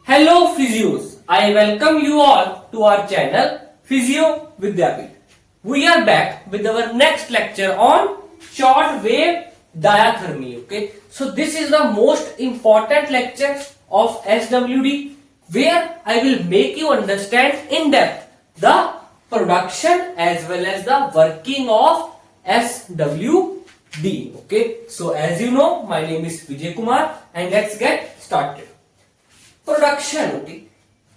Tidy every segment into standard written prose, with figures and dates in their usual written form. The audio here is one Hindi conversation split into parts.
Hello physios, I welcome you all to our channel Physio Vidyapit. We are back with our next lecture on short wave diathermy. Okay, so this is the most important lecture of SWD where I will make you understand in depth the production as well as the working of SWD. Okay, so as you know, my name is Vijay Kumar and let's get started. Production. Okay,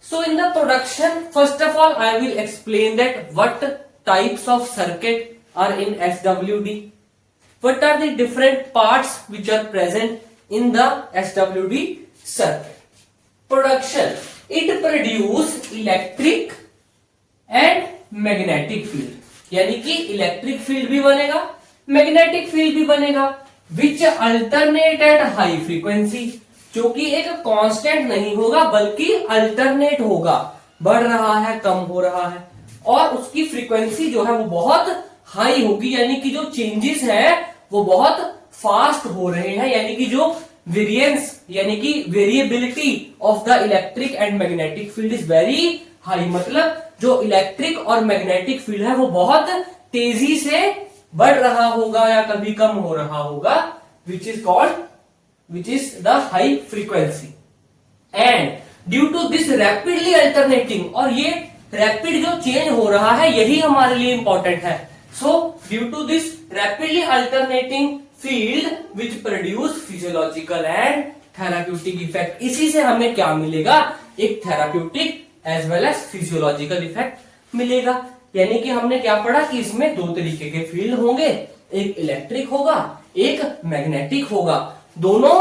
so in the production, first of all I will explain that what types of circuit are in SWD, what are the different parts which are present in the SWD circuit. Production, it produce electric and magnetic field, यानी कि इलेक्ट्रिक फील्ड भी बनेगा, मैग्नेटिक फील्ड भी बनेगा, विच अल्टरनेट एट हाई फ्रीक्वेंसी, जो कि एक कांस्टेंट नहीं होगा बल्कि अल्टरनेट होगा, बढ़ रहा है कम हो रहा है, और उसकी फ्रीक्वेंसी जो है वो बहुत हाई होगी, यानी कि जो चेंजेस है वो बहुत फास्ट हो रहे हैं, यानी कि जो वेरिएंस यानी कि variability of the electric and magnetic field is very high, मतलब जो इलेक्ट्रिक और मैग्नेटिक फील्ड है वो बहुत तेजी से बढ़ रहा होगा या कभी कम हो रहा होगा, which is the high frequency. And due to this rapidly alternating, और ये रैपिड जो चेंज हो रहा है यही हमारे लिए इंपॉर्टेंट है. So due to this rapidly alternating field which produce physiological and therapeutic effect, इसी से हमें क्या मिलेगा, एक therapeutic as well as physiological effect मिलेगा. यानी कि हमने क्या पढ़ा कि इसमें दो तरीके के फील्ड होंगे, एक इलेक्ट्रिक होगा एक मैग्नेटिक होगा, दोनों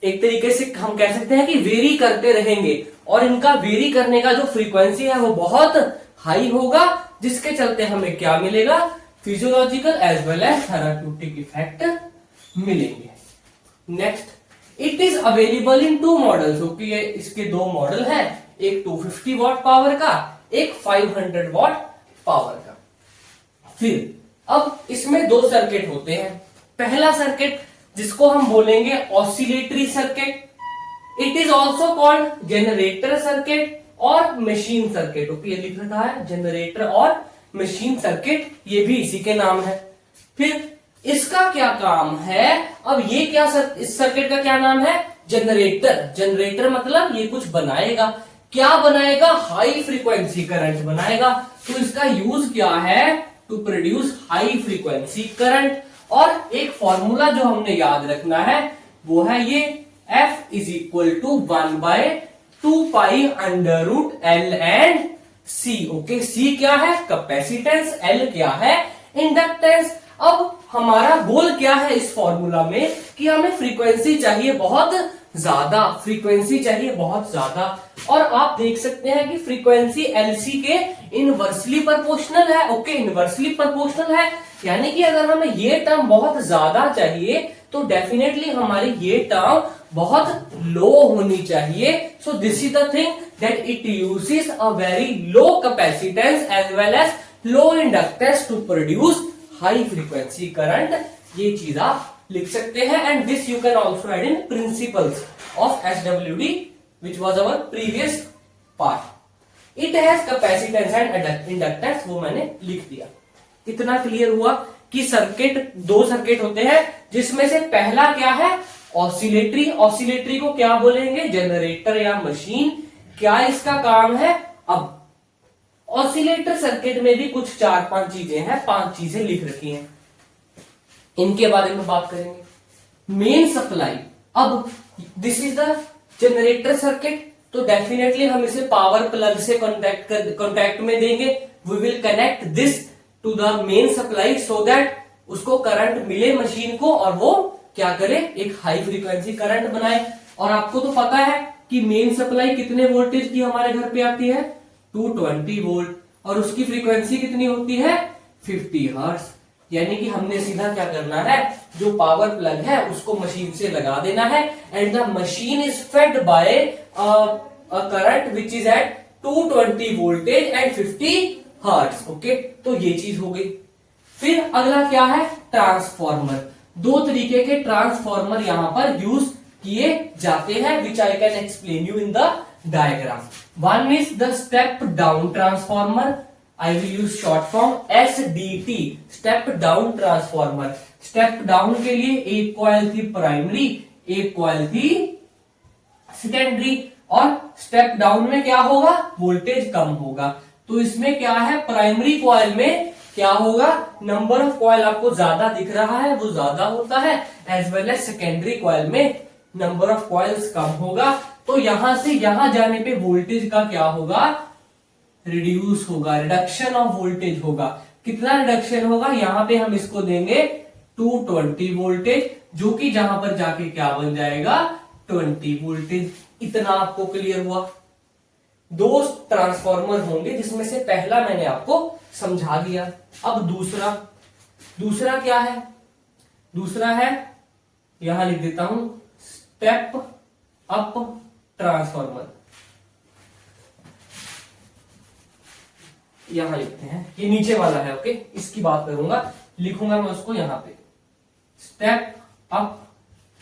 एक तरीके से हम कह सकते हैं कि वेरी करते रहेंगे, और इनका वेरी करने का जो फ्रीक्वेंसी है वो बहुत हाई होगा, जिसके चलते हमें क्या मिलेगा, physiological as well as therapeutic effect मिलेंगे. Next, it is available in two models. Okay, इसके दो मॉडल हैं, एक 250 वॉट पावर का, एक 500 वॉट पावर का. फिर अब इसमें दो सर्किट होते हैं. पहला सर्किट जिसको हम बोलेंगे oscillatory circuit, it is also called generator circuit और मशीन सर्किट. ओके, ये लिख रखा है जनरेटर और मशीन सर्किट, ये भी इसी के नाम है. फिर इसका क्या काम है, अब ये क्या इस सर्किट का क्या नाम है, जनरेटर. जनरेटर मतलब ये कुछ बनाएगा, क्या बनाएगा, हाई फ्रीक्वेंसी करंट बनाएगा. तो इसका यूज क्या है, to produce high frequency current. और एक फॉर्मूला जो हमने याद रखना है वो है ये F is equal to 1/2 under root L and C. Okay, C क्या है, कैपेसिटेंस, L क्या है, इंडक्टेंस. अब हमारा गोल क्या है इस फॉर्मूला में, कि हमें फ्रीक्वेंसी चाहिए बहुत ज्यादा, फ्रीक्वेंसी चाहिए बहुत ज्यादा. और आप देख सकते हैं कि फ्रीक्वेंसी LC के इनवर्सली प्रोपोर्शनल है. ओके, इनवर्सली प्रोपोर्शनल है, यानी कि अगर हमें ये टर्म बहुत ज्यादा चाहिए तो डेफिनेटली हमारी ये टर्म बहुत लो होनी चाहिए. So this is the thing that it uses a very low capacitance as well as low inductance to produce high frequency current. ये चीज आप लिख सकते हैं. And this you can also add in principles of SWD which was our previous part. It has capacitance and inductance, वो मैंने लिख दिया. इतना क्लियर हुआ कि सर्किट, दो सर्किट होते हैं जिसमें से पहला क्या है, ऑसिलेटरी. ऑसिलेटरी को क्या बोलेंगे, जनरेटर या मशीन. क्या इसका काम है, अब ऑसिलेटर सर्किट में भी कुछ 4-5 चीजें हैं, 5 चीजें लिख रखी हैं, इनके बारे में बात करेंगे. मेन सप्लाई, अब this is the generator circuit, तो डेफिनेटली हम इसे पावर प्लग से कॉन्टैक्ट में देंगे. We will connect this to the main supply so that उसको करंट मिले मशीन को, और वो क्या करे, एक हाई फ्रीक्वेंसी करंट बनाए. और आपको तो पता है कि मेन सप्लाई कितने वोल्टेज की हमारे घर पे आती है, 220 वोल्ट, और उसकी फ्रीक्वेंसी कितनी होती है, 50 हर्ट्ज. यानी कि हमने सीधा क्या करना है, जो पावर प्लग है उसको मशीन से लगा देना है, and the machine is fed by a current which is at 220 voltage and 50 hertz. Okay, तो ये चीज हो गई. फिर अगला क्या है, ट्रांसफॉर्मर. दो तरीके के ट्रांसफॉर्मर यहां पर यूज किए जाते हैं, which I can explain you in the diagram. One is the step down transformer. I will use short form SDT, step down transformer. Step down के लिए एक कॉइल थी प्राइमरी, एक कॉइल थी सेकेंडरी, और स्टेप डाउन में क्या होगा, वोल्टेज कम होगा। तो इसमें क्या है, प्राइमरी कॉइल में क्या होगा, नंबर ऑफ कॉइल आपको ज्यादा दिख रहा है, वो ज्यादा होता है, as well as secondary coil में नंबर ऑफ कॉइल्स कम होगा। तो यहां से यहां जाने पे वोल्टेज का क्या होगा, रिड्यूस होगा, रिडक्शन ऑफ वोल्टेज होगा। कितना रिडक्शन होगा, यहां पे हम इसको देंगे 220 वोल्टेज, जो कि जहां पर जाके क्या बन जाएगा, 20 वोल्टेज। इतना आपको क्लियर हुआ। दो ट्रांसफॉर्मर होंगे, जिसमें से पहला मैंने आपको समझा दिया। अब दूसरा क्या है, दूसरा है, यहां लिख देता हूं, स्टेप अप ट्रांसफॉर्मर। यहां लिखते हैं, ये नीचे वाला है, ओके, इसकी बात करूंगा, लिखूंगा मैं उसको यहां पे, स्टेप अप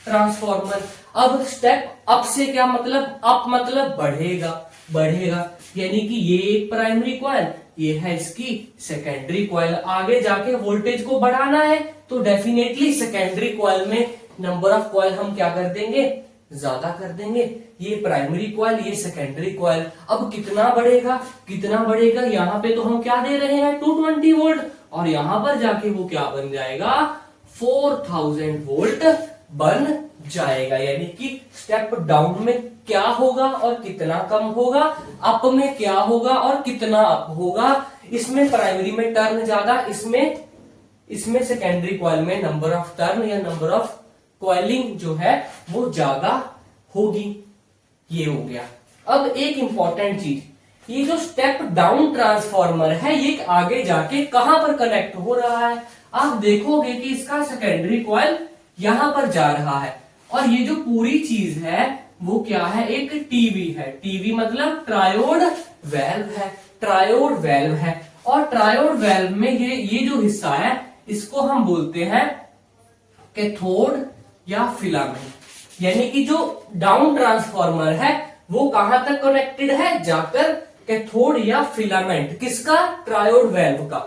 ट्रांसफॉर्मर। अब स्टेप अप से क्या मतलब, अप मतलब बढ़ेगा, यानी कि ये एक प्राइमरी कॉइल, ये है इसकी सेकेंडरी कॉइल। आगे जाके वोल्टेज को बढ़ाना है तो डेफिनेटली सेकेंडरी कॉइल में नंबर ऑफ कॉइल हम क्या कर देंगे, ज्यादा कर देंगे। ये प्राइमरी कॉइल, ये सेकेंडरी कॉइल। अब कितना बढ़ेगा, यहाँ पे तो हम क्या दे रहे हैं, 220 वोल्ट, और यहां पर जाके वो क्या बन जाएगा, 4000 वोल्ट बन जाएगा। यानी कि स्टेप डाउन में क्या होगा और कितना कम होगा, अप में क्या होगा और कितना अप होगा। इसमें प्राइमरी में टर्न ज्यादा, इसमें सेकेंडरी कॉइल में नंबर ऑफ टर्न या नंबर ऑफ कॉइलिंग जो है वो ज्यादा होगी। ये हो गया। अब एक इंपॉर्टेंट चीज, ये जो स्टेप डाउन ट्रांसफॉर्मर है, ये आगे जाके कहां पर कनेक्ट हो रहा है। आप देखोगे कि इसका सेकेंडरी कॉइल यहां पर जा रहा है, और ये जो पूरी चीज है वो क्या है, एक टीवी है। टीवी मतलब ट्रायोड वेल्व है, और ट्रायोड वेल्व में ये जो हिस्सा है, इसको हम बोलते हैं कैथोड या फिलामेंट। यानी कि जो डाउन ट्रांसफॉर्मर है वो कहां तक कनेक्टेड है, जाकर कैथोड या फिलामेंट, किसका, ट्रायोड वेल्व का,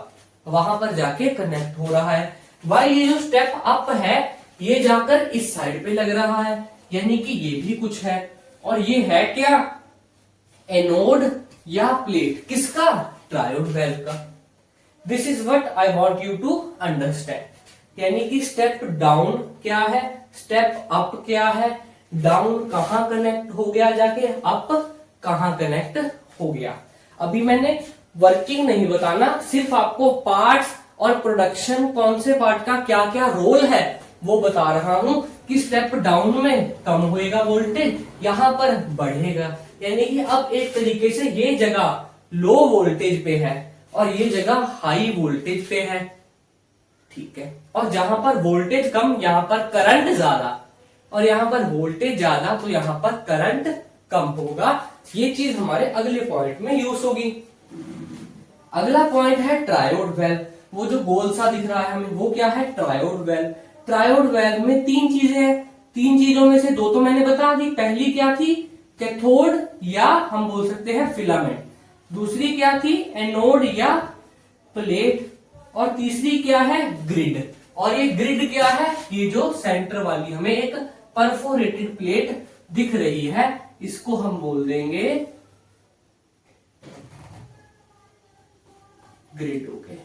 वहां पर जाके कनेक्ट हो रहा है। वाइल ये जो स्टेप अप है, ये जाकर इस साइड पे लग रहा है, यानी कि ये भी कुछ है। और ये है क्या, एनोड या प्लेट, किसका, ट्रायोड वेल्व का। This is what I want you to understand. यानी कि स्टेप डाउन क्या है, स्टेप अप क्या है, डाउन कहां कनेक्ट हो गया जाके, अप कहां कनेक्ट हो गया। अभी मैंने वर्किंग नहीं बताना, सिर्फ आपको पार्ट्स और प्रोडक्शन, कौन से पार्ट का क्या क्या रोल है वो बता रहा हूं। कि स्टेप डाउन में कम होएगा वोल्टेज, यहां पर बढ़ेगा। यानी कि अब एक तरीके से ये जगह लो वोल्टेज पे है और ये जगह हाई वोल्टेज पे है, ठीक है। और जहां पर वोल्टेज कम, यहां पर करंट ज्यादा, और यहां पर वोल्टेज ज्यादा, तो यहां पर करंट कम होगा। ये चीज हमारे अगले पॉइंट में यूज होगी। अगला पॉइंट है ट्रायोड वेल्व। वो जो गोल सा दिख रहा है हमें, वो क्या है, ट्रायोड वेल्व। ट्रायोड वेल्व में तीन चीजें हैं, तीन चीजों में से दो तो मैंने बता दी। पहली क्या थी, कैथोड या हम बोल सकते हैं फिलामेंट। दूसरी क्या थी, एनोड या प्लेट। और तीसरी क्या है, ग्रिड। और ये ग्रिड क्या है, ये जो सेंटर वाली हमें एक परफोरेटेड प्लेट दिख रही है, इसको हम बोल देंगे grid. Okay,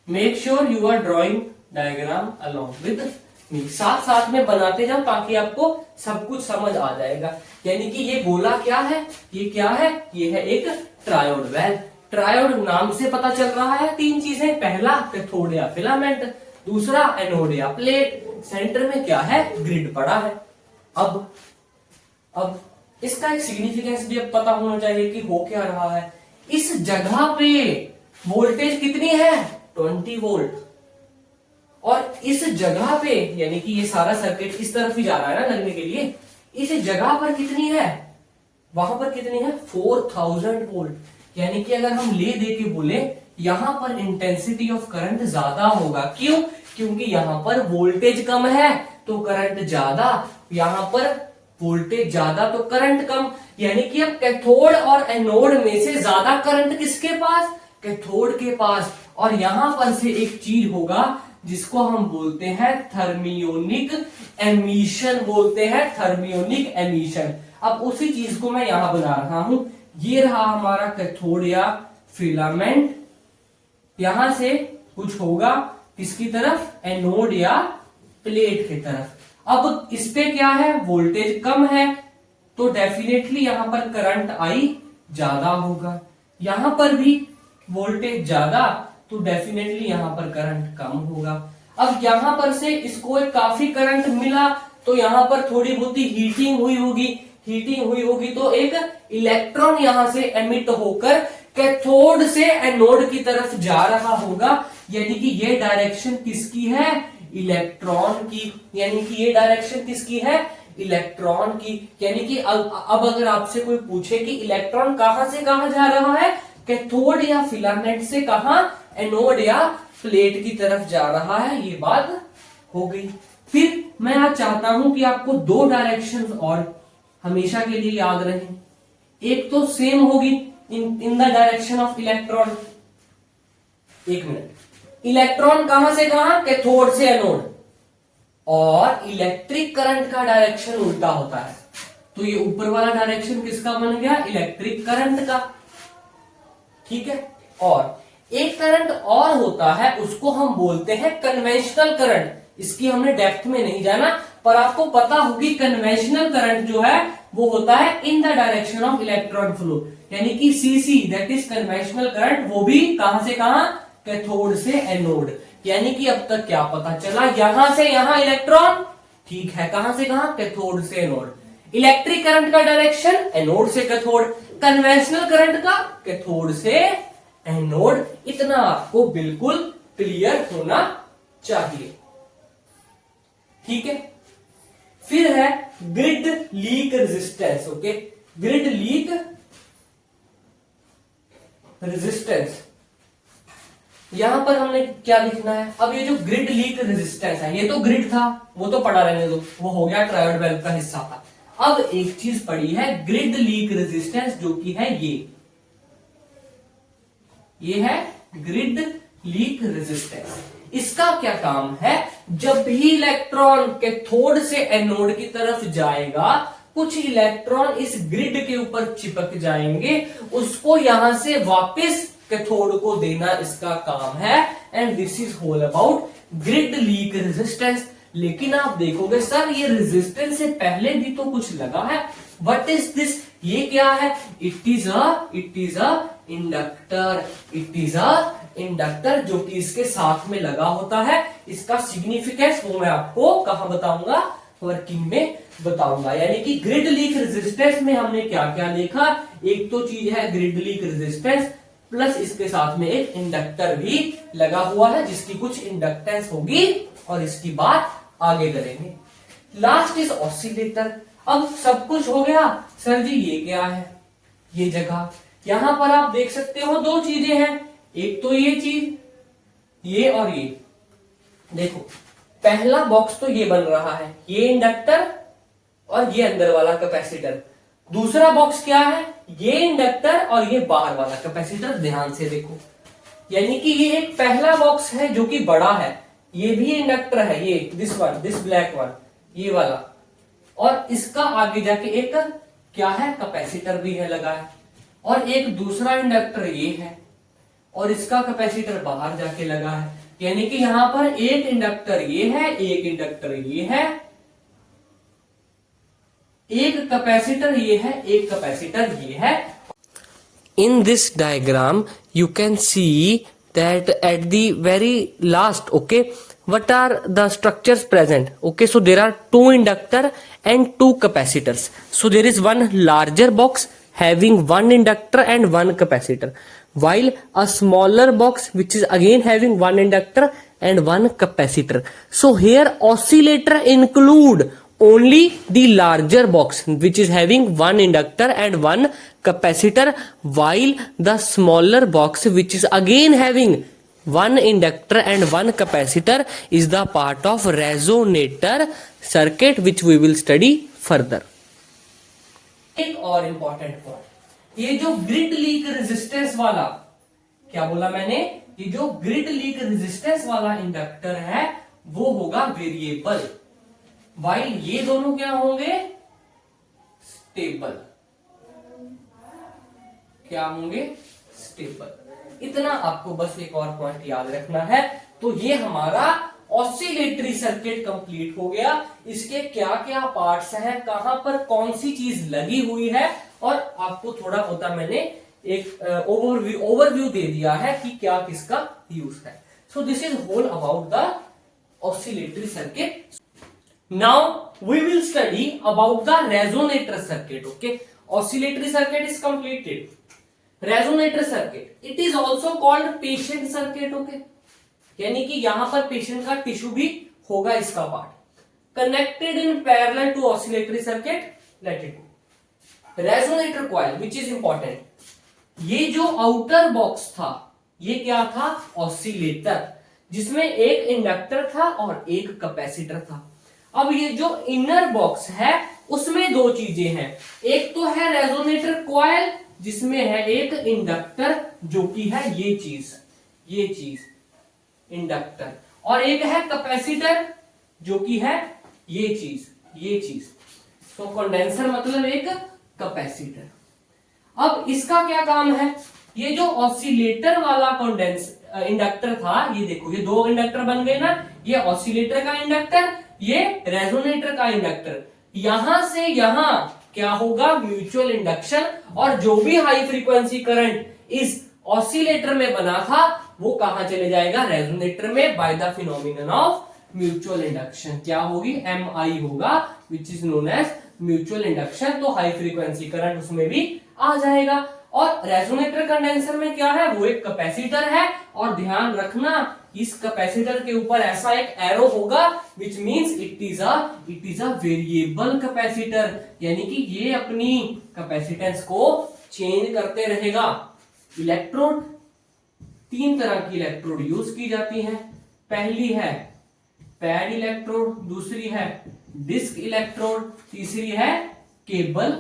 make sure you are drawing diagram along with me, साथ साथ में बनाते जाओ ताकि आपको सब कुछ समझ आ जाएगा। यानी कि ये गोला क्या है, ये क्या है, ये है एक ट्रायोड वेल्व। ट्रायोड नाम से पता चल रहा है तीन चीजें, पहला कैथोड या फिलामेंट, दूसरा एनोड या प्लेट, सेंटर में क्या है, ग्रिड पड़ा है। अब इसका एक सिग्निफिकेंस भी अब पता होना चाहिए कि हो क्या रहा है। इस जगह पे वोल्टेज कितनी है, 20 वोल्ट, और इस जगह पे, यानी कि ये सारा सर्किट इस तरफ ही जा रहा है ना लगने के लिए, इस जगह पर कितनी है, वहां पर कितनी है, 4000 वोल्ट। यानी कि अगर हम ले दे के बोले, यहां पर इंटेंसिटी ऑफ करंट ज्यादा होगा। क्यों, क्योंकि यहां पर वोल्टेज कम है तो करंट ज्यादा, यहां पर वोल्टेज ज्यादा तो करंट कम, यानी कि अब कैथोड और एनोड में से ज्यादा करंट किसके पास, कैथोड के पास। और यहां पर से एक चीज होगा जिसको हम बोलते हैं थर्मियोनिक एमिशन, बोलते हैं थर्मियोनिक एमिशन। अब उसी चीज को मैं यहां बना रहा हूं, ये रहा हमारा कैथोड या फिलामेंट, यहां से कुछ होगा किसकी तरफ, एनोड या प्लेट की तरफ। अब इस पे क्या है, वोल्टेज कम है तो डेफिनेटली यहां पर करंट आई ज्यादा होगा, यहां पर भी वोल्टेज ज्यादा तो डेफिनेटली यहां पर करंट कम होगा। अब यहां पर से इसको एक काफी करंट मिला तो यहां पर थोड़ी बहुत हीटिंग हुई होगी, हीटिंग हुई होगी तो एक इलेक्ट्रॉन यहां से एमिट होकर कैथोड से एनोड की तरफ जा रहा होगा, यानी कि ये डायरेक्शन किसकी है, इलेक्ट्रॉन की, यानी कि ये डायरेक्शन किसकी है, इलेक्ट्रॉन की। यानी कि अब अगर आपसे कोई पूछे कि इलेक्ट्रॉन कहां से कहां जा रहा है, कैथोड या फिलामेंट से कहां, एनोड या प्लेट की तरफ जा रहा है, ये बात हो गई। फिर मैं आज चाहता हूं कि आपको दो डायरेक्शंस और हमेशा के लिए याद रहे, एक तो सेम होगी in the direction of electron. एक मिनट, इलेक्ट्रॉन कहां से कहां, कैथोड से एनोड, और इलेक्ट्रिक करंट का डायरेक्शन उल्टा होता है, तो ये ऊपर वाला डायरेक्शन किसका बन गया, इलेक्ट्रिक करंट का, ठीक है। और एक करंट और होता है, उसको हम बोलते हैं कन्वेंशनल करंट। इसकी हमने डेप्थ में नहीं जाना, पर आपको पता होगी कन्वेंशनल करंट जो है वो होता है in the direction of electron flow, यानी कि CC, that is conventional current, वो भी कहां से कहां, कैथोड से एनोड। यानी कि अब तक क्या पता चला, यहां से यहां इलेक्ट्रॉन, ठीक है, कहां से कहां, कैथोड से एनोड। इलेक्ट्रिक करंट का डायरेक्शन एनोड से कैथोड, कन्वेंशनल करंट का कैथोड से एनोड। इतना आपको बिल्कुल क्लियर होना चाहिए, ठीक है। फिर है grid leak resistance, okay, grid leak resistance. यहां पर हमने क्या लिखना है, अब ये जो ग्रिड लीक रेजिस्टेंस है, ये तो ग्रिड था, वो तो पढ़ा रहने दो, वो हो गया ट्रायोड वेव का हिस्सा था। अब एक चीज पड़ी है ग्रिड लीक रेजिस्टेंस, जो कि है ये है ग्रिड लीक रेजिस्टेंस। इसका क्या काम है, जब भी इलेक्ट्रॉन कैथोड से एनोड की तरफ जाएगा, कुछ इलेक्ट्रॉन इस ग्रिड के ऊपर चिपक जाएंगे, उसको यहां से वापस कैथोड को देना इसका काम है। And this is whole about grid leak resistance. लेकिन आप देखोगे सर ये रेजिस्टेंस से पहले भी तो कुछ लगा है, व्हाट इज दिस, ये क्या है, it is a inductor, it is a inductor, जो कि इसके साथ में लगा होता है। इसका सिग्निफिकेंस वो मैं आपको कहां बताऊंगा, वर्किंग में बताऊंगा। यानी कि ग्रिड लीक रेजिस्टेंस में हमने क्या क्या देखा, एक तो चीज है ग्रिड लीक रेजिस्टेंस, प्लस इसके साथ में एक इंडक्टर भी लगा हुआ है जिसकी कुछ इंडक्टेंस होगी, और इसकी बात आगे करेंगे। Last is oscillator. अब सब कुछ हो गया, सर जी ये क्या है, ये जगह, यहां पर आप देख सकते हो दो चीजें हैं, एक तो ये चीज, ये और ये। देखो पहला बॉक्स तो ये बन रहा है, ये इंडक्टर और ये अंदर वाला कैपेसिटर। दूसरा बॉक्स क्या है, ये इंडक्टर और ये बाहर वाला कैपेसिटर। ध्यान से देखो, यानी कि ये एक पहला बॉक्स है जो कि बड़ा है, ये भी इंडक्टर है, ये this one, this black one, ये वाला, और इसका आगे जाके एक क्या है, कैपेसिटर भी है लगा है, और एक दूसरा इंडक्टर ये है, और इसका कैपेसिटर बाहर जाके लगा है। यानी कि यहां पर एक इंडक्टर ये है, एक इंडक्टर ये है, एक कैपेसिटर ये है, एक कैपेसिटर ये है। In this diagram you can see that at the very last, okay, what are the structures present, okay, so there are two inductor and two capacitors. So there is one larger box having one inductor and one capacitor, while a smaller box which is again having one inductor and one capacitor. So here oscillator include only the larger box which is having one inductor and one capacitor, while the smaller box which is again having one inductor and one capacitor is the part of resonator circuit, which we will study further. एक और इंपॉर्टेंट पॉइंट, ये जो ग्रिड लीक रेजिस्टेंस वाला, क्या बोला मैंने, ये जो ग्रिड लीक रेजिस्टेंस वाला इंडक्टर है वो होगा वेरिएबल, वाइल ये दोनों क्या होंगे, स्टेबल। क्या होंगे, स्टेबल। इतना आपको बस एक और पॉइंट याद रखना है। तो ये हमारा ऑसिलेटरी सर्किट कंप्लीट हो गया। इसके क्या क्या पार्ट्स हैं, कहां पर कौन सी चीज लगी हुई है, और आपको थोड़ा होता मैंने एक ओवरव्यू दे दिया है कि क्या किसका यूज है। So this is whole about the oscillatory circuit. Now we will study about the resonator circuit. Okay, oscillatory circuit is completed. Resonator circuit, it is also called patient circuit. Okay, यानी कि यहां पर पेशेंट का टिश्यू भी होगा इसका part. Connected in parallel to oscillatory circuit, let it go. Resonator coil which is important, ये जो आउटर बॉक्स था ये क्या था, ऑसिलेटर, जिसमें एक इंडक्टर था और एक कैपेसिटर था। अब ये जो इनर बॉक्स है उसमें दो चीजें हैं, एक तो है रेजोनेटर कॉइल जिसमें है एक इंडक्टर जो कि है ये चीज इंडक्टर, और एक है कैपेसिटर जो कि है ये चीज। तो कंडेंसर मतलब एक कैपेसिटर। अब इसका क्या काम है, ये जो ऑसिलेटर वाला इंडक्टर था, ये देखो ये दो इंडक्टर बन गए ना, ये ऑसिलेटर का इंडक्टर, ये रेजोनेटर का इंडक्टर। यहां से यहां क्या होगा, म्यूचुअल इंडक्शन, और जो भी हाई फ्रीक्वेंसी करंट इस ऑसिलेटर में बना था वो कहां चले जाएगा, रेजोनेटर में, by the phenomenon of mutual induction. क्या होगी, MI होगा, which is known as mutual induction. तो हाई फ्रीक्वेंसी करंट उसमें भी आ जाएगा। और रेजोनेटर कंडेंसर में क्या है, वो एक कैपेसिटर है, और ध्यान रखना इस कैपेसिटर के ऊपर ऐसा एक एरो होगा which means it is a variable capacitor, यानी कि ये अपनी कैपेसिटेंस को चेंज करते रहेगा। इलेक्ट्रोड, तीन तरह की इलेक्ट्रोड यूज की जाती हैं। पहली है पैड इलेक्ट्रोड, दूसरी है डिस्क इलेक्ट्रोड, तीसरी है केबल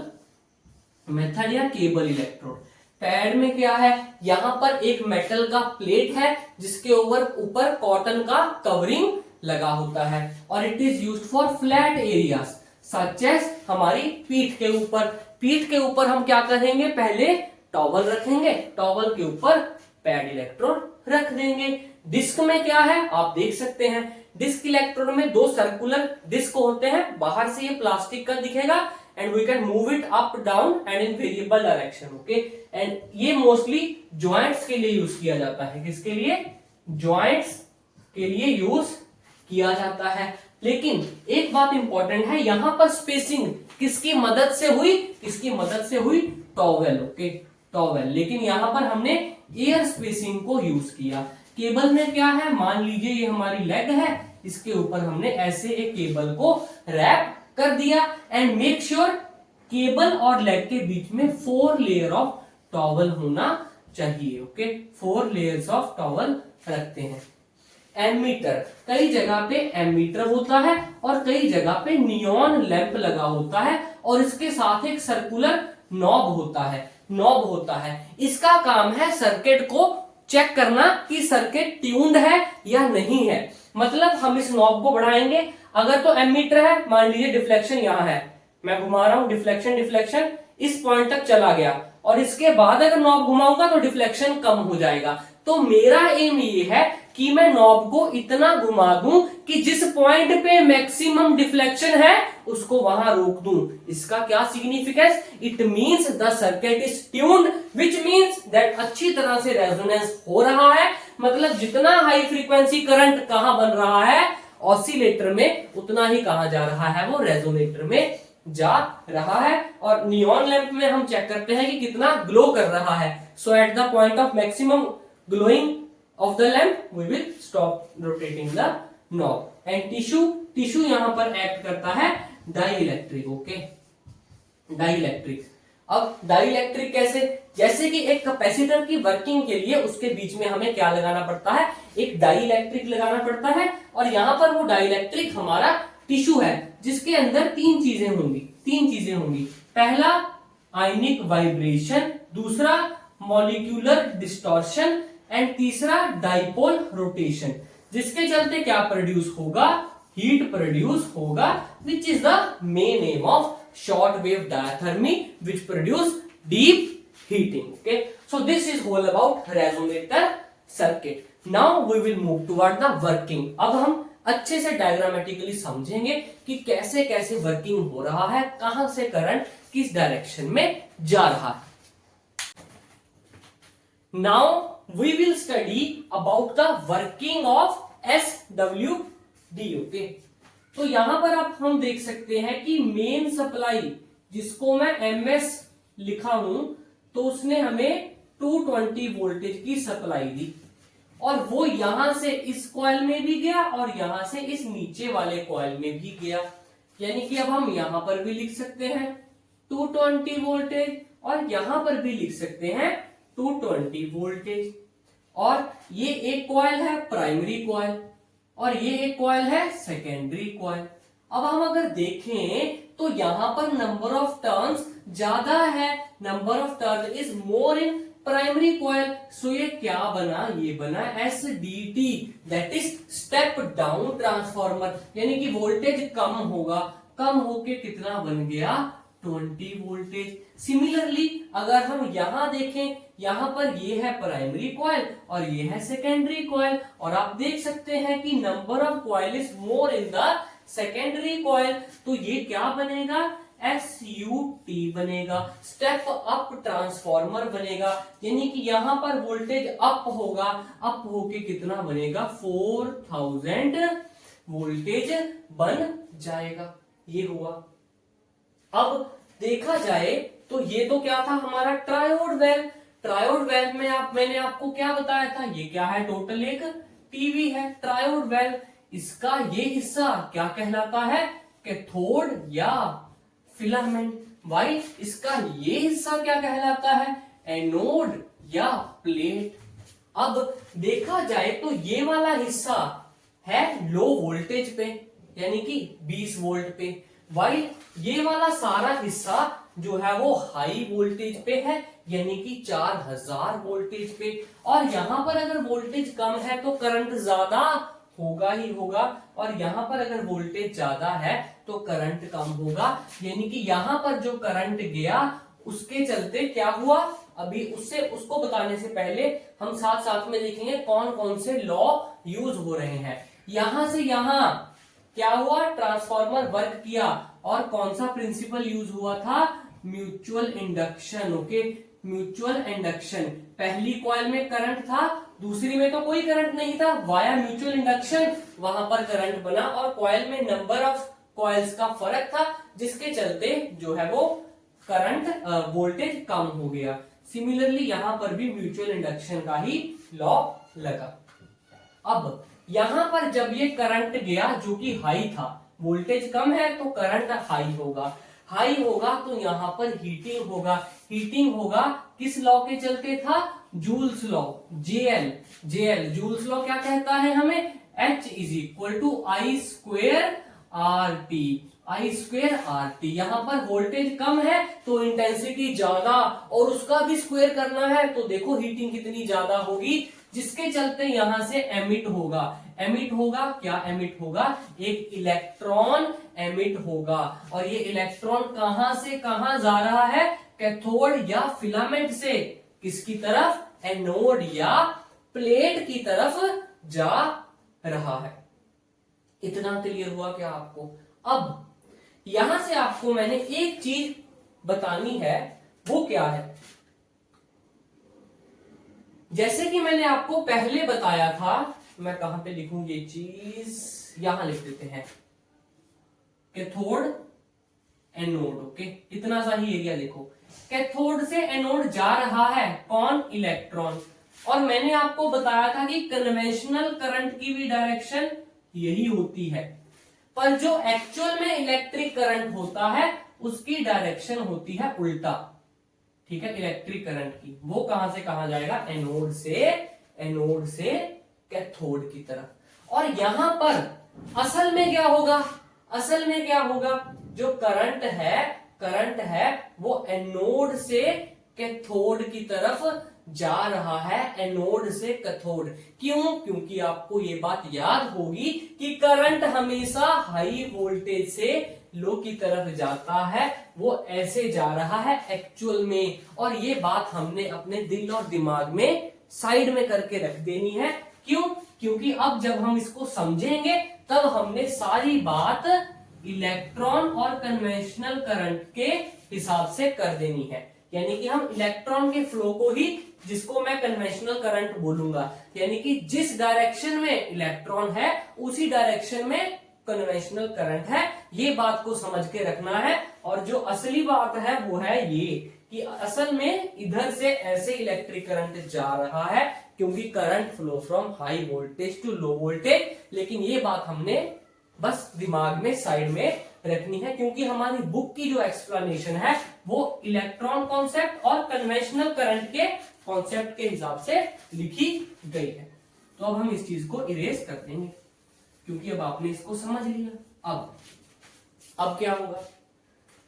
मेथड या केबल इलेक्ट्रोड। पैड में क्या है, यहां पर एक मेटल का प्लेट है जिसके ऊपर कॉटन का कवरिंग लगा होता है, और it is used for flat areas such as हमारी पीठ के ऊपर हम क्या करेंगे, पहले टॉवल रखेंगे, टॉवल के ऊपर पैड इलेक्ट्रोड रख देंगे। डिस्क में क्या है आप देख सकते हैं, डिस्क इलेक्ट्रोड में दो सर्कुलर डिस्क होते हैं, बाहर से ये प्लास्टिक का दिखेगा, and we can move it up down and in variable direction. okay, and ये मोस्टली जॉइंट्स के लिए यूज किया जाता है। किसके लिए, जॉइंट्स के लिए यूज किया जाता है। लेकिन एक बात इंपॉर्टेंट है, यहां पर स्पेसिंग किसकी मदद से हुई, टॉवेल। ओके, टॉवेल, लेकिन यहां पर हमने एयर स्पेसिंग को यूज किया। केबल में क्या है, मान लीजिए ये हमारी लेग है, इसके ऊपर हमने ऐसे एक केबल को रैप कर दिया, एंड मेक श्योर केबल और लेग के बीच में 4 लेयर ऑफ टॉवल होना चाहिए। ओके, 4 लेयर्स ऑफ टॉवल रखते हैं। एमीटर, कई जगह पे एमीटर होता है और कई जगह पे नियॉन लैंप लगा होता है, और इसके साथ एक सर्कुलर नॉब होता है। इसका काम है सर्किट को चेक करना कि सर्किट ट्यून्ड है या नहीं है। मतलब हम इस नॉब को बढ़ाएंगे, अगर तो एमीटर है, मान लीजिए डिफ्लेक्शन यहां है, मैं घुमा रहा हूं, डिफ्लेक्शन इस पॉइंट तक चला गया, और इसके बाद अगर नॉब घुमाऊंगा तो डिफ्लेक्शन कम हो जाएगा। तो मेरा एम ये है कि मैं नॉब को इतना घुमा दूं कि जिस पॉइंट पे मैक्सिमम डिफ्लेक्शन है उसको वहां रोक दूं। इसका क्या significance, it means the circuit is tuned, which means that अच्छी तरह से रेजोनेंस हो रहा है। मतलब जितना हाई फ्रीक्वेंसी करंट कहां बन रहा है ऑसिलेटर में, उतना ही कहा जा रहा है वो रेजोनेटर में जा रहा है। और नियॉन लैंप में हम चेक करते हैं कि कितना ग्लो कर रहा है। So at the point of maximum glowing of the lamp we will stop rotating the knob. And tissue यहां पर एक्ट करता है डाइइलेक्ट्रिक। Okay, dielectric. अब डाइइलेक्ट्रिक कैसे, जैसे कि एक कैपेसिटर की वर्किंग के लिए उसके बीच में हमें क्या लगाना पड़ता है, एक डाइइलेक्ट्रिक लगाना पड़ता है, और यहां पर वो डाइइलेक्ट्रिक हमारा टिश्यू है जिसके अंदर तीन चीजें होंगी। पहला आयनिक वाइब्रेशन, दूसरा मॉलिक्यूलर डिस्टॉर्शन एंड तीसरा डाइपोल रोटेशन, जिसके चलते क्या प्रोड्यूस होगा, हीट प्रोड्यूस होगा, which is the main M of short wave diathermy which produce deep heating. Okay, so this is all about resonator circuit. Now we will move toward the working. अब हम अच्छे से डायग्रामेटिकली समझेंगे कि कैसे कैसे वर्किंग हो रहा है, कहां से करंट किस डायरेक्शन में जा रहा है. Now we will study about the working of SWD. Okay, तो यहां पर आप हम देख सकते हैं कि मेन सप्लाई जिसको मैं MS लिखा हूं, तो उसने हमें 220 वोल्टेज की सप्लाई दी और वो यहां से इस कॉइल में भी गया और यहां से इस नीचे वाले कॉइल में भी गया. यानी कि अब हम यहां पर भी लिख सकते हैं 220 वोल्टेज और यहां पर भी लिख सकते हैं 220 वोल्टेज. और ये एक कॉइल है प्राइमरी कॉइल और ये एक कॉइल है सेकेंडरी कॉइल. अब हम अगर देखें तो यहां पर नंबर ऑफ टर्न्स ज्यादा है, number of turn is more in primary coil. So ये क्या बना, ये बना SDT, that is step down transformer. यानी कि वोल्टेज कम होगा, कम होके कितना बन गया, 20 वोल्टेज. सिमिलरली अगर हम यहां देखें, यहां पर ये है प्राइमरी कॉइल और ये है सेकेंडरी कॉइल और आप देख सकते हैं कि number of coil is more in the secondary coil. तो ये क्या बनेगा, SUT बनेगा, स्टेप अप ट्रांसफॉर्मर बनेगा. यानी कि यहां पर वोल्टेज अप होगा, अप होके कितना बनेगा, 4000 वोल्टेज बन जाएगा. ये हुआ. अब देखा जाए तो ये तो क्या था हमारा ट्रायोड वेल. ट्रायोड वेल में मैंने आपको क्या बताया था, ये क्या है, टोटल एक टीवी है. ट्रायोड वेल, इसका ये हिस्सा क्या कहलाता है, कैथोड या फिलामेंट. वाई इसका ये हिस्सा क्या कहलाता है, एनोड या प्लेट. अब देखा जाए तो ये वाला हिस्सा है लो वोल्टेज पे, यानी कि 20 वोल्ट पे. वाई ये वाला सारा हिस्सा जो है वो हाई वोल्टेज पे है, यानी कि 4000 वोल्टेज पे. और यहां पर अगर वोल्टेज कम है तो करंट ज्यादा होगा ही होगा और यहां पर अगर वोल्टेज ज्यादा है तो करंट कम होगा. यानी कि यहां पर जो करंट गया उसके चलते क्या हुआ, अभी उसको बताने से पहले हम साथ साथ में देखेंगे कौन कौन से लॉ यूज हो रहे हैं. यहां से यहां क्या हुआ, ट्रांसफॉर्मर वर्क किया और कौन सा प्रिंसिपल यूज हुआ था, mutual induction. Okay, mutual induction. पहली कॉइल में करंट था, दूसरी में तो कोई करंट नहीं था. वाया म्यूचुअल इंडक्शन वहां पर करंट बना और कॉइल में नंबर ऑफ कॉइल्स का फर्क था, जिसके चलते जो है वो करंट वोल्टेज कम हो गया. सिमिलरली यहां पर भी म्यूचुअल इंडक्शन का ही लॉ लगा. अब यहां पर जब ये करंट गया जो कि हाई था, वोल्टेज कम है तो करंट हाई होगा, हाई होगा तो यहां पर हीटिंग होगा. हीटिंग होगा किस लॉ के चलते था, Joule's law, JL. Joule's law क्या कहता है हमें, H is equal to I square R T. यहां पर वोल्टेज कम है तो इंटेंसिटी ज्यादा और उसका भी स्क्वायर करना है तो देखो हीटिंग कितनी ज्यादा होगी, जिसके चलते यहां से एमिट होगा क्या एमिट होगा, एक इलेक्ट्रॉन एमिट होगा. और ये इलेक्ट्रॉन कहां से कहां जा रहा है, कैथोड या फिलामेंट से किसकी तरफ, एनोड या प्लेट की तरफ जा रहा है. इतना क्लियर हुआ क्या आपको. अब यहां से आपको मैंने एक चीज बतानी है, वो क्या है, जैसे कि मैंने आपको पहले बताया था, मैं कहां पे लिखूं ये चीज, यहां लिख देते हैं, कैथोड एनोड. ओके, इतना सा ही एरिया देखो, कैथोड से एनोड जा रहा है कौन, इलेक्ट्रॉन. और मैंने आपको बताया था कि कन्वेंशनल करंट की भी डायरेक्शन यही होती है, पर जो एक्चुअल में इलेक्ट्रिक करंट होता है उसकी डायरेक्शन होती है उल्टा. ठीक है, इलेक्ट्रिक करंट की वो कहां से कहां जाएगा, एनोड से कैथोड की तरफ. और यहां पर असल में क्या होगा, जो करंट है, करंट है वो एनोड से कैथोड की तरफ जा रहा है, एनोड से कैथोड। क्यों? क्योंकि आपको ये बात याद होगी कि करंट हमेशा हाई वोल्टेज से लो की तरफ जाता है, वो ऐसे जा रहा है एक्चुअल में। और ये बात हमने अपने दिल और दिमाग में साइड में करके रख देनी है। क्यों? क्योंकि अब जब हम इसको समझेंगे तब हमने सारी बात इलेक्ट्रॉन और कन्वेंशनल करंट के हिसाब से कर देनी है। यानी कि हम इलेक्ट्रॉन के फ्लो को ही, जिसको मैं कन्वेंशनल करंट बोलूंगा, यानी कि जिस डायरेक्शन में इलेक्ट्रॉन है उसी डायरेक्शन में कन्वेंशनल करंट है, ये बात को समझ के रखना है। और जो असली बात है वो है ये कि असल में इधर से ऐसे इलेक्ट्रिक करंट जा रहा है क्योंकि current flow from high voltage to low voltage. लेकिन ये बात हमने बस दिमाग में साइड में रखनी है क्योंकि हमारी बुक की जो एक्सप्लेनेशन है वो इलेक्ट्रॉन कॉन्सेप्ट और कन्वेंशनल करंट के कॉन्सेप्ट के हिसाब से लिखी गई है। तो अब हम इस चीज को इरेज कर देंगे क्योंकि अब आपने इसको समझ लिया। अब क्या होगा?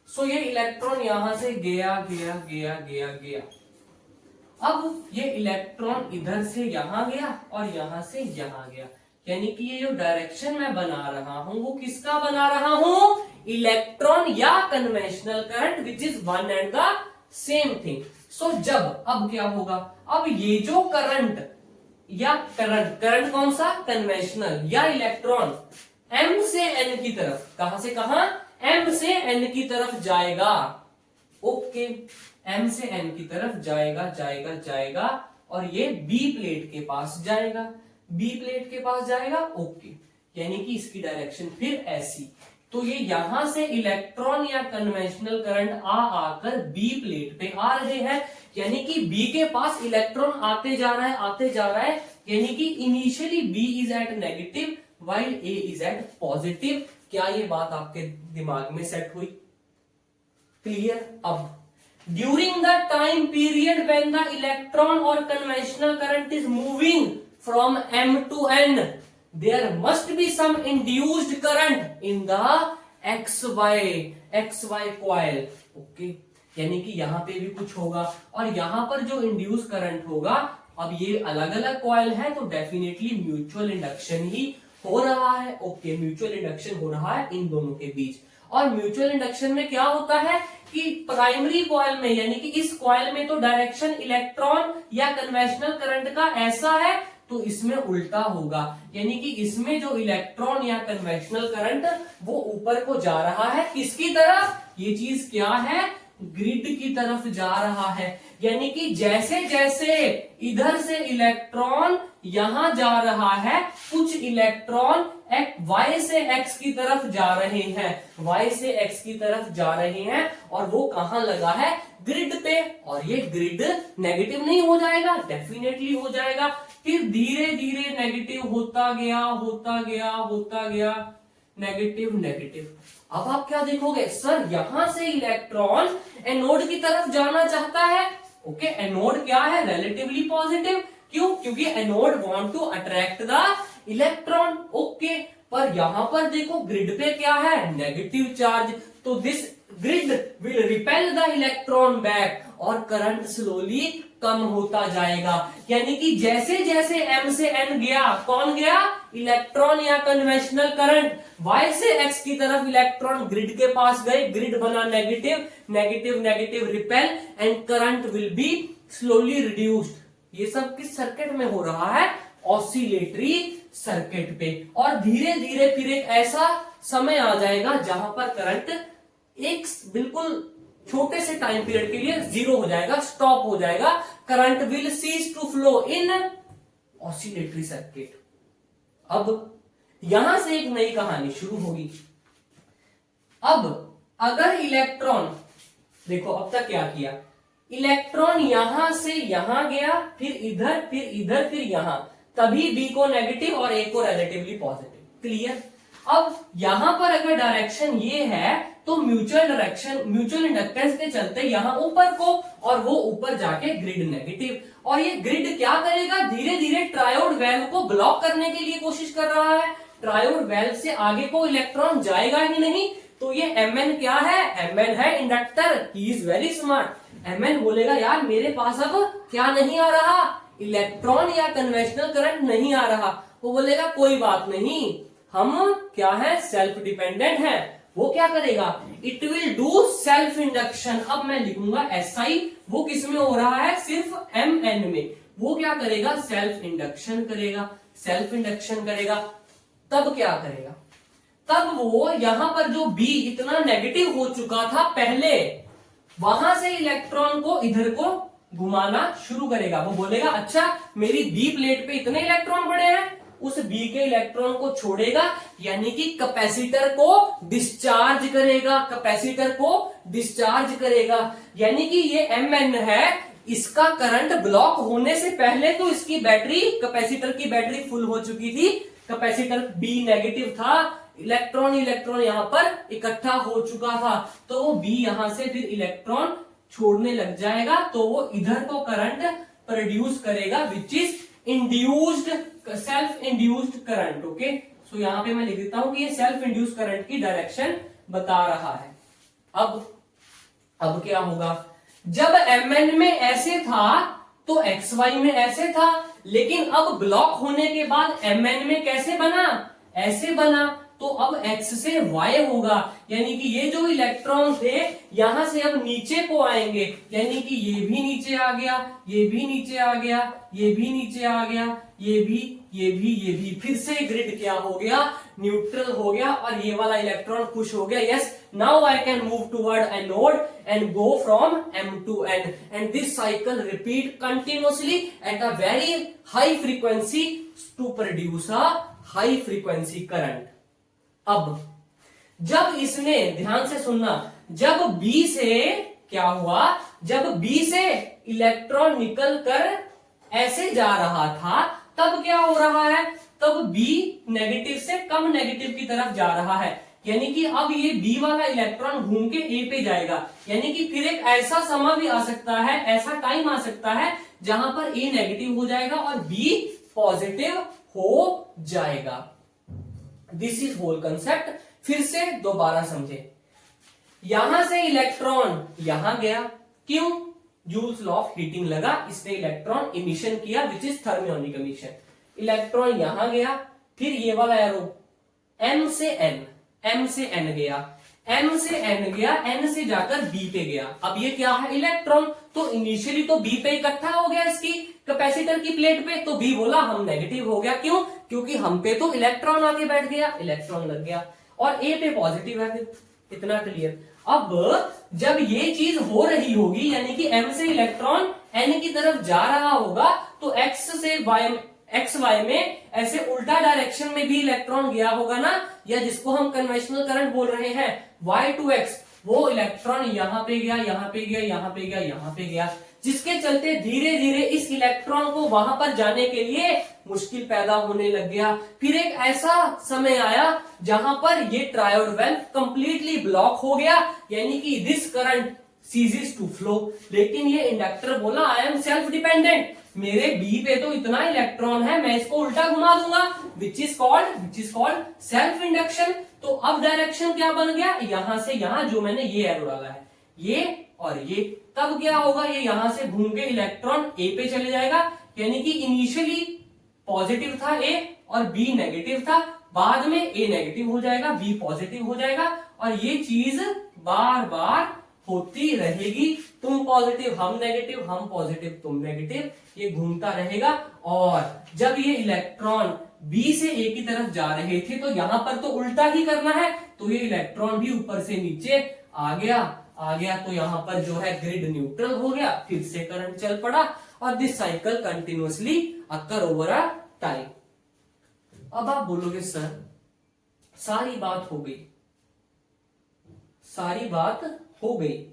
सो ये इलेक्ट्रॉन यहां से गया गया गया गया गया। अब ये इलेक्ट्रॉन इधर से यहां गया और यहां से यहां गया, यानी कि ये जो डायरेक्शन मैं बना रहा हूं वो किसका बना रहा हूं? इलेक्ट्रॉन या conventional current, which is one and the same thing. So जब अब क्या होगा? अब ये जो करंट या करंट कौन सा? कन्वेंशनल या इलेक्ट्रॉन m से n की तरफ, कहां से कहां? m से n की तरफ जाएगा। ओके, m से n की तरफ जाएगा जाएगा जाएगा और ये b प्लेट के पास जाएगा, b प्लेट के पास जाएगा। ओके, यानी कि इसकी डायरेक्शन फिर ऐसी। तो ये यहां से इलेक्ट्रॉन या कन्वेंशनल करंट आकर b प्लेट पे आ रहे हैं, यानी कि b के पास इलेक्ट्रॉन आते जा रहा है आते जा रहा है, यानी कि initially b is at negative while a is at positive. क्या ये बात आपके दिमाग में सेट हुई? क्लियर? अब during the time period when the electron और conventional current is moving from m to n, there must be some induced current in the xy coil। Okay, यानी कि यहां पे भी कुछ होगा और यहां पर जो इंड्यूस करंट होगा, अब ये अलग अलग कॉइल है तो डेफिनेटली म्यूचुअल इंडक्शन ही हो रहा है। ओके, म्यूचुअल इंडक्शन हो रहा है इन दोनों के बीच। और म्यूचुअल इंडक्शन में क्या होता है कि प्राइमरी कॉइल में, यानी कि इस कॉइल में तो डायरेक्शन इलेक्ट्रॉन या कन्वेंशनल करंट का ऐसा है, तो इसमें उल्टा होगा, यानी कि इसमें जो इलेक्ट्रॉन या कन्वेंशनल करंट वो ऊपर को जा रहा है। किसकी तरफ? ये चीज क्या है? ग्रिड की तरफ जा रहा है। यानी कि जैसे जैसे इधर से इलेक्ट्रॉन यहां जा रहा है, कुछ इलेक्ट्रॉन y से x की तरफ जा रहे हैं, y से x की तरफ जा रहे हैं और वो कहां लगा है? ग्रिड पे। और ये ग्रिड नेगेटिव नहीं हो जाएगा? डेफिनेटली हो जाएगा। फिर धीरे धीरे नेगेटिव होता गया होता गया होता गया, नेगेटिव नेगेटिव। अब आप क्या देखोगे? सर यहां से इलेक्ट्रॉन एनोड की तरफ जाना चाहता है। ओके, एनोड क्या है? Relatively positive. क्यों? क्योंकि anode want to attract the electron. Okay, पर यहां पर देखो ग्रिड पे क्या है? Negative charge. तो this grid will repel the electron back और करंट स्लोली कम होता जाएगा। यानी कि जैसे जैसे m से n गया, कौन गया? इलेक्ट्रॉन या कन्वेंशनल करंट। y से x की तरफ इलेक्ट्रॉन ग्रिड के पास गए, ग्रिड बना negative, negative negative repel and current will be slowly reduced. ये सब किस सर्किट में हो रहा है? ऑसिलेटरी सर्किट पे। और धीरे धीरे फिर एक ऐसा समय आ जाएगा जहां पर करंट एक बिल्कुल छोटे से टाइम पीरियड के लिए जीरो हो जाएगा, स्टॉप हो जाएगा। Current will cease to flow in oscillatory circuit. अब यहां से एक नई कहानी शुरू होगी। अब अगर इलेक्ट्रॉन, देखो अब तक क्या किया, इलेक्ट्रॉन यहां से यहां गया, फिर इधर फिर इधर फिर यहां, तभी बी को नेगेटिव और ए को रिलेटिवली पॉजिटिव। क्लियर? अब यहां पर अगर डायरेक्शन ये है तो म्यूचुअल इंडक्टेंस के चलते यहां ऊपर को, और वो ऊपर जाके ग्रिड नेगेटिव। और ये ग्रिड क्या करेगा? धीरे धीरे ट्रायोड वेल्व को ब्लॉक करने के लिए कोशिश कर रहा है। ट्रायोड वेल्व से आगे को इलेक्ट्रॉन जाएगा ही नहीं, तो ये Mn क्या है? Mn है inductor. He is very smart. Mn बोलेगा यार मेरे पास अब क्या नहीं आ रहा, इलेक्ट्रॉन या कन्वेंशनल करंट नहीं आ रहा। वो बोलेगा कोई बात नहीं, हम क्या है, सेल्फ डिपेंडेंट है। वो क्या करेगा? It will do self induction. अब मैं लिखूंगा SI, वो किस में हो रहा है? सिर्फ Mn में। वो क्या करेगा? सेल्फ इंडक्शन करेगा। सेल्फ इंडक्शन करेगा तब क्या करेगा? तब वो यहां पर जो B इतना नेगेटिव हो चुका था पहले, वहां से इलेक्ट्रॉन को इधर को घुमाना शुरू करेगा। वो बोलेगा अच्छा मेरी B प्लेट पे इतने इलेक्ट्रॉन पड़े हैं, उस B के इलेक्ट्रॉन को छोड़ेगा, यानी कि कैपेसिटर को डिस्चार्ज करेगा। कैपेसिटर को डिस्चार्ज करेगा, यानी कि ये Mn है, इसका करंट ब्लॉक होने से पहले तो इसकी बैटरी, कैपेसिटर की बैटरी फुल हो चुकी थी। कैपेसिटर B नेगेटिव था, इलेक्ट्रॉन यहां पर इकट्ठा हो चुका था, तो वो B यहां से फिर इलेक्ट्रॉन छोड़ने लग जाएगा, तो वो इधर को करंट प्रोड्यूस करेगा, which is induced, self induced current. Okay, so यहां पे मैं लिख देता हूं कि ये सेल्फ इंड्यूस्ड करंट की डायरेक्शन बता रहा है। अब क्या होगा? जब Mn में ऐसे था तो XY में ऐसे था, लेकिन अब ब्लॉक होने के बाद Mn में कैसे बना? ऐसे बना, तो अब X से Y होगा, यानी कि ये जो इलेक्ट्रॉन थे यहां से अब नीचे को आएंगे, यानी कि ये भी नीचे आ गया, ये भी नीचे आ गया, ये भी नीचे आ गया, ये भी, फिर से ग्रिड क्या हो गया? न्यूट्रल हो गया, और ये वाला इलेक्ट्रॉन खुश हो गया। Yes, now I can move toward anode and go from M to N, and this cycle repeat continuously at a very high frequency to produce a high frequency current. अब जब इसने, ध्यान से सुनना, जब B से क्या हुआ? जब B से इलेक्ट्रॉन निकल कर ऐसे जा रहा था, तब क्या हो रहा है? तब B नेगेटिव से कम नेगेटिव की तरफ जा रहा है, यानी कि अब ये B वाला इलेक्ट्रॉन घूम के A पे जाएगा, यानी कि फिर एक ऐसा समय भी आ सकता है, ऐसा टाइम आ सकता है जहां पर A नेगेटिव हो जाएगा और B पॉजिटिव हो जाएगा। This is whole concept. फिर से दोबारा समझे, यहां से इलेक्ट्रॉन यहां गया, क्यों? जूल्स लॉ ऑफ हीटिंग लगा, इसने इलेक्ट्रॉन इमिशन किया, which is thermionic emission. Electron यहां गया, फिर ये वाला एरो M से N गया, M से N गया, N से जाकर B पे गया। अब ये क्या है? इलेक्ट्रॉन। तो इनिशियली तो B पे इकट्ठा हो गया इसकी कैपेसिटर की प्लेट पे, तो B बोला हम नेगेटिव हो गया, क्यों? क्योंकि हम पे तो इलेक्ट्रॉन आके बैठ गया, इलेक्ट्रॉन लग गया, और A पे पॉजिटिव है। फिर इतना क्लियर। अब जब ये चीज हो रही होगी, यानी कि M से इलेक्ट्रॉन N की तरफ जा रहा होगा, तो एक्स वाई में ऐसे उल्टा डायरेक्शन में भी इलेक्ट्रॉन गया होगा ना, या जिसको हम कन्वेंशनल करंट बोल रहे हैं Y to X, वो इलेक्ट्रॉन यहां पे गया, यहां पे गया, यहां पे गया, यहां पे गया, जिसके चलते धीरे धीरे इस इलेक्ट्रॉन को वहां पर जाने के लिए मुश्किल पैदा होने लग गया। फिर एक ऐसा समय आया जहां पर ये ट्रायोड वेल्व कंप्लीटली ब्लॉक हो गया, यानी कि this current ceases to flow. लेकिन ये इंडक्टर बोला आई एम सेल्फ डिपेंडेंट, मेरे B पे तो इतना इलेक्ट्रॉन है, मैं इसको उल्टा घुमा दूंगा, which is called self induction. तो अब डायरेक्शन क्या बन गया? यहां से यहां, जो मैंने ये एरो डाला है, ये और ये, तब क्या होगा? ये यहां से घूम के इलेक्ट्रॉन A पे चले जाएगा, यानी कि इनिशियली पॉजिटिव था A और B नेगेटिव था, बाद में A नेगेटिव हो जाएगा, B पॉजिटिव हो जाएगा, और ये चीज बार बार होती रहेगी। तुम पॉजिटिव हम नेगेटिव, हम पॉजिटिव तुम नेगेटिव, ये घूमता रहेगा। और जब ये इलेक्ट्रॉन B से A की तरफ जा रहे थे, तो यहां पर तो उल्टा ही करना है, तो ये इलेक्ट्रॉन भी ऊपर से नीचे आ गया, तो यहां पर जो है ग्रिड न्यूट्रल हो गया, फिर से करंट चल पड़ा, और this cycle continuously occur over a time. अब आप बोलोगे सर सारी बात हो गई,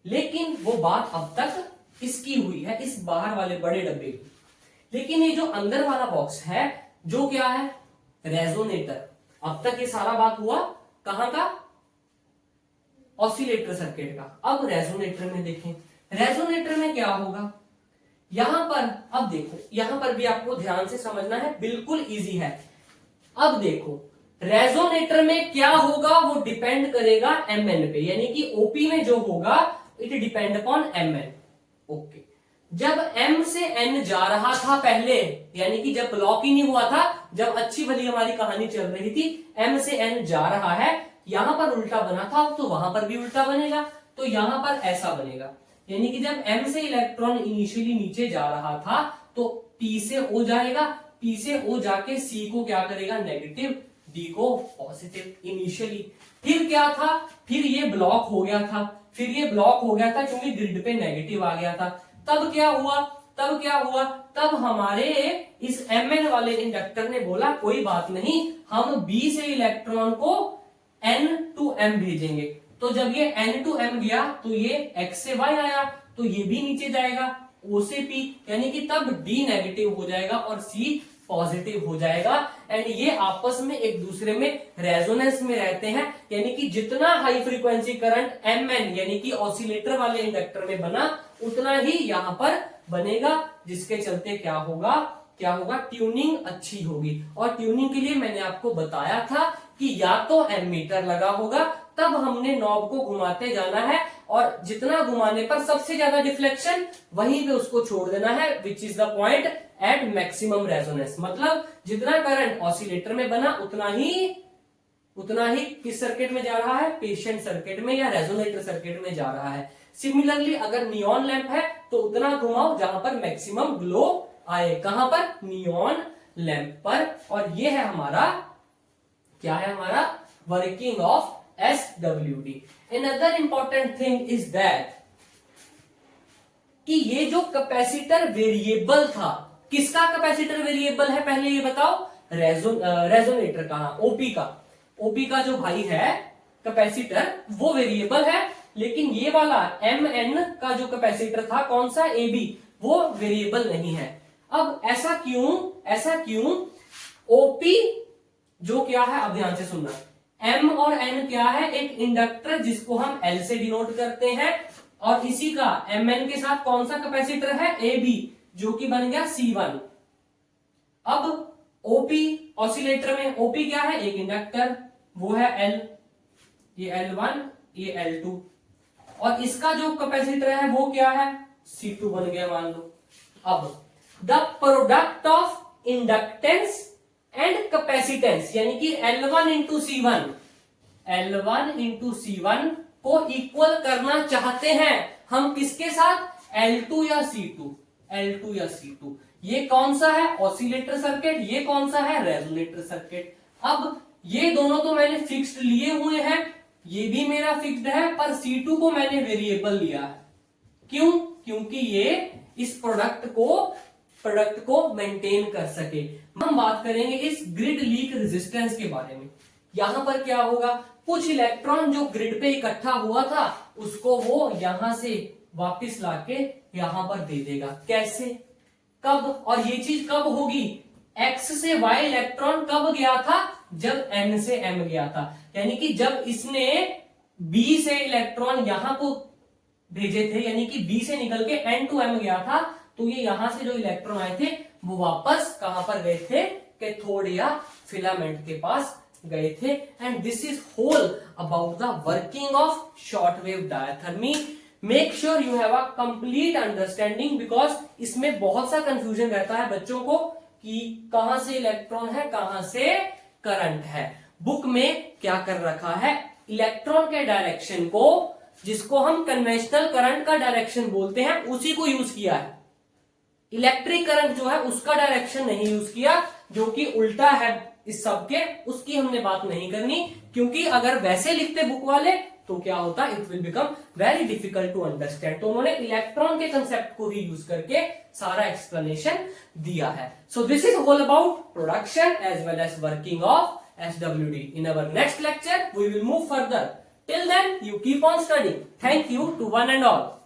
लेकिन वो बात अब तक इसकी हुई है, इस बाहर वाले बड़े डब्बे की। लेकिन ये जो अंदर वाला बॉक्स है, जो क्या है? रेजोनेटर। अब तक ये सारा बात हुआ कहां का? ऑसिलेटर सर्किट का। अब रेजोनेटर में देखें, रेजोनेटर में क्या होगा? यहां पर, अब देखो, यहां पर भी आपको ध्यान से समझना है, बिल्कुल इजी है। अब देखो, रेजोनेटर में क्या होगा वो डिपेंड करेगा Mn पे, यानी कि OP में जो होगा it depend upon Mn। Okay, जब M से N जा रहा था पहले, यानी कि जब ब्लॉक ही नहीं हुआ था, जब अच्छी भली हमारी कहानी चल रही थी, M से N जा रहा है, यहां पर उल्टा बना था तो वहां पर भी उल्टा बनेगा, तो यहां पर ऐसा बनेगा, यानी कि जब M से इलेक्ट्रॉन इनिशियली नीचे जा रहा था तो P से O जाएगा, P से O जाके C को क्या करेगा, नेगेटिव, D को पॉजिटिव इनिशियली। फिर क्या था, फिर ये ब्लॉक हो गया था, फिर ये ब्लॉक हो गया था क्योंकि ग्रिड पे नेगेटिव आ गया था। तब क्या हुआ, तब हमारे इस Mn वाले इंडक्टर ने बोला कोई बात नहीं, हम B से इलेक्ट्रॉन को N to M भेजेंगे। तो जब ये N to M गया तो ये X से Y आया, तो ये भी नीचे जाएगा O से P, यानी कि तब D नेगेटिव हो जाएगा और C पॉजिटिव हो जाएगा। एंड ये आपस में एक दूसरे में रेजोनेंस में रहते हैं, यानी कि जितना हाई फ्रीक्वेंसी करंट Mn यानी कि ऑसिलेटर वाले इंडक्टर में बना उतना ही यहां पर बनेगा, जिसके चलते क्या होगा, ट्यूनिंग अच्छी होगी। और ट्यूनिंग के लिए मैंने आपको बताया था कि या तो एमीटर लगा होगा, तब हमने नॉब को घुमाते जाना है और जितना घुमाने पर सबसे ज्यादा डिफ्लेक्शन वहीं पे उसको छोड़ देना है, which is the point at maximum resonance. मतलब जितना करंट ऑसिलेटर में बना उतना ही किस सर्किट में जा रहा है, पेशेंट सर्किट में या रेजोनेटर सर्किट में जा रहा है। सिमिलरली अगर नियॉन लैंप है तो उतना घुमाओ जहां पर मैक्सिमम ग्लो आए, कहां पर, नियॉन लैंप पर। और ये है हमारा, क्या है हमारा working of SWD। Another important thing is that कि ये जो कैपेसिटर वेरिएबल था, किसका कैपेसिटर वेरिएबल है पहले ये बताओ, रेजोनेटर का, ओपी का जो भाई है कैपेसिटर वो वेरिएबल है, लेकिन ये वाला Mn का जो कैपेसिटर था कौन सा, AB, वो वेरिएबल नहीं है। अब ऐसा क्यों, OP जो क्या है, अब ध्यान से सुनना, M और N क्या है, एक इंडक्टर जिसको हम L से डिनोट करते हैं, और इसी का Mn के साथ कौन सा कैपेसिटर है, AB, जो कि बन गया C1। अब OP ऑसिलेटर में OP क्या है, एक इंडक्टर, वो है L, ये L1, ये L2, और इसका जो कैपेसिटर है वो क्या है, C2 बन गया मान लो। अब the product of inductance and capacitance, यानी कि L1 इंटू C1 को इक्वल करना चाहते हैं हम, किसके साथ, L2 या C2। ये कौन सा है, ऑसिलेटर सर्किट, ये कौन सा है, रेजोनेटर सर्किट। अब ये दोनों तो मैंने फिक्स्ड लिए हुए हैं, ये भी मेरा फिक्स्ड है, पर C2 को मैंने वेरिएबल लिया है। क्यों, क्योंकि ये इस प्रोडक्ट को मेंटेन कर सके। हम बात करेंगे इस ग्रिड लीक रेजिस्टेंस के बारे में। यहां पर क्या होगा, कुछ इलेक्ट्रॉन जो ग्रिड पे इकट्ठा हुआ था उसको वो यहां से वापस लाके यहां पर दे देगा। कैसे, कब, और ये चीज कब होगी, X से Y इलेक्ट्रॉन कब गया था, जब N से M गया था, यानी कि जब इसने B से इलेक्ट्रॉन यहां को भेजे थे, यानी कि B से निकल के N to M गया था, तो ये यहां से जो इलेक्ट्रॉन आए थे वो वापस कहां पर गए थे, कैथोड या फिलामेंट के पास गए थे। And this is whole about the working of shortwave diathermy. Make sure you have a complete understanding, because इसमें बहुत सा कंफ्यूजन रहता है बच्चों को कि कहां से इलेक्ट्रॉन है, कहां से करंट है। बुक में क्या कर रखा है, इलेक्ट्रॉन के डायरेक्शन को, जिसको हम कन्वेंशनल करंट का डायरेक्शन बोलते हैं, उसी को यूज किया है। इलेक्ट्रिक करंट जो है उसका डायरेक्शन नहीं यूज किया, जो कि उल्टा है इस सब के, उसकी हमने बात नहीं करनी, क्योंकि अगर वैसे लिखते बुक वाले तो क्या होता, it will become very difficult to understand. तो उन्होंने इलेक्ट्रॉन के कंसेप्ट को ही यूज करके सारा एक्सप्लेनेशन दिया है। So this is all about production as well as working of SWD. In our next lecture we will move further. Till then you keep on studying. Thank you to one and all.